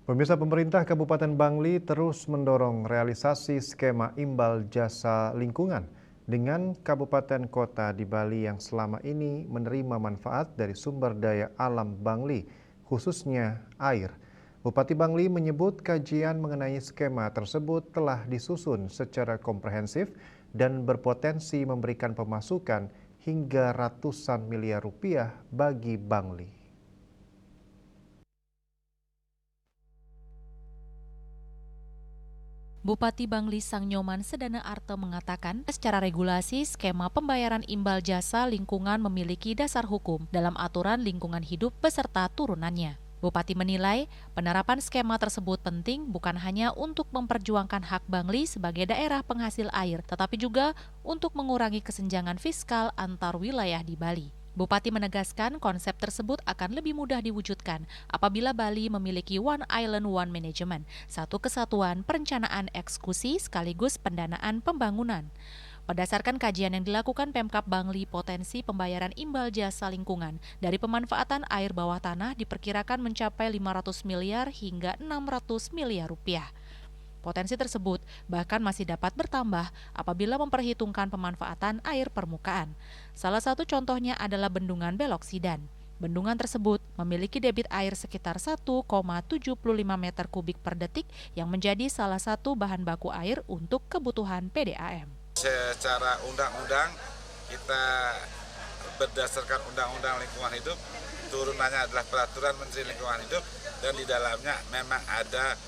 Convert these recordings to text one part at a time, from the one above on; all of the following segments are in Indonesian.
Pemirsa, pemerintah Kabupaten Bangli terus mendorong realisasi skema imbal jasa lingkungan dengan kabupaten kota di Bali yang selama ini menerima manfaat dari sumber daya alam Bangli, khususnya air. Bupati Bangli menyebut kajian mengenai skema tersebut telah disusun secara komprehensif dan berpotensi memberikan pemasukan hingga ratusan miliar rupiah bagi Bangli. Bupati Bangli Sangnyoman Sedana Arte mengatakan, secara regulasi skema pembayaran imbal jasa lingkungan memiliki dasar hukum dalam aturan lingkungan hidup beserta turunannya. Bupati menilai penerapan skema tersebut penting bukan hanya untuk memperjuangkan hak Bangli sebagai daerah penghasil air, tetapi juga untuk mengurangi kesenjangan fiskal antar wilayah di Bali. Bupati menegaskan konsep tersebut akan lebih mudah diwujudkan apabila Bali memiliki One Island One Management, satu kesatuan perencanaan eksekusi sekaligus pendanaan pembangunan. Berdasarkan kajian yang dilakukan Pemkab Bangli, potensi pembayaran imbal jasa lingkungan dari pemanfaatan air bawah tanah diperkirakan mencapai 500 miliar hingga 600 miliar rupiah. Potensi tersebut bahkan masih dapat bertambah apabila memperhitungkan pemanfaatan air permukaan. Salah satu contohnya adalah Bendungan Beloksidan. Bendungan tersebut memiliki debit air sekitar 1,75 meter kubik per detik yang menjadi salah satu bahan baku air untuk kebutuhan PDAM. Secara undang-undang kita berdasarkan Undang-Undang Lingkungan Hidup, turunannya adalah Peraturan Menteri Lingkungan Hidup dan di dalamnya memang ada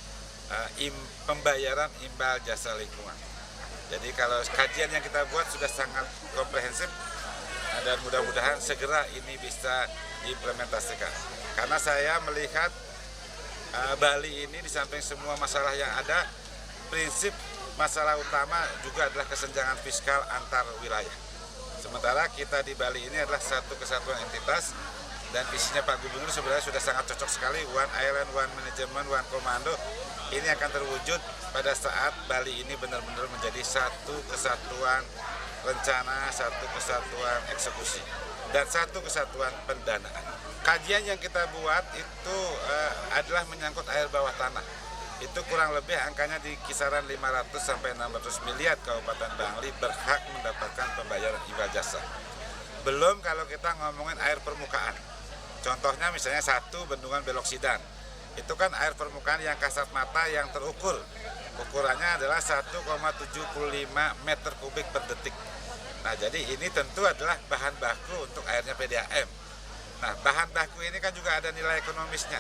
pembayaran imbal jasa lingkungan. Jadi kalau kajian yang kita buat sudah sangat komprehensif dan mudah-mudahan segera ini bisa diimplementasikan. Karena saya melihat Bali ini di samping semua masalah yang ada, prinsip masalah utama juga adalah kesenjangan fiskal antar wilayah. Sementara kita di Bali ini adalah satu kesatuan entitas dan visinya Pak Gubernur sebenarnya sudah sangat cocok sekali, One Island, One Management, One Komando. Ini akan terwujud pada saat Bali ini benar-benar menjadi satu kesatuan rencana, satu kesatuan eksekusi, dan satu kesatuan pendanaan. Kajian yang kita buat itu adalah menyangkut air bawah tanah. Itu kurang lebih angkanya di kisaran 500 sampai 600 miliar Kabupaten Bangli berhak mendapatkan pembayaran imbal jasa. Belum kalau kita ngomongin air permukaan. Contohnya misalnya satu Bendungan Beloksidan. Itu kan air permukaan yang kasat mata yang terukur. Ukurannya adalah 1,75 meter kubik per detik. Nah, jadi ini tentu adalah bahan baku untuk airnya PDAM. Nah, bahan baku ini kan juga ada nilai ekonomisnya.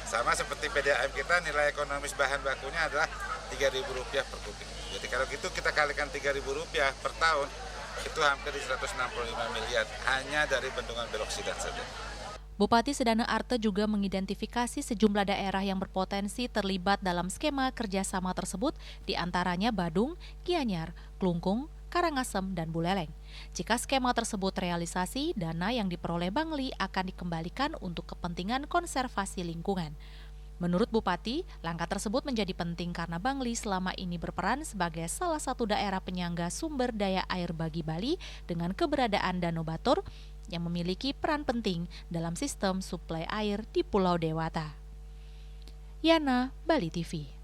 Sama seperti PDAM kita, nilai ekonomis bahan bakunya adalah Rp3.000 per kubik. Jadi kalau gitu kita kalikan Rp3.000 per tahun, itu hampir 165 miliar hanya dari Bendungan Beloksidan saja. Bupati Sedana Arte juga mengidentifikasi sejumlah daerah yang berpotensi terlibat dalam skema kerjasama tersebut, diantaranya Badung, Gianyar, Klungkung, Karangasem, dan Buleleng. Jika skema tersebut realisasi, dana yang diperoleh Bangli akan dikembalikan untuk kepentingan konservasi lingkungan. Menurut Bupati, langkah tersebut menjadi penting karena Bangli selama ini berperan sebagai salah satu daerah penyangga sumber daya air bagi Bali dengan keberadaan Danau Batur yang memiliki peran penting dalam sistem suplai air di Pulau Dewata. Yana, Bali TV.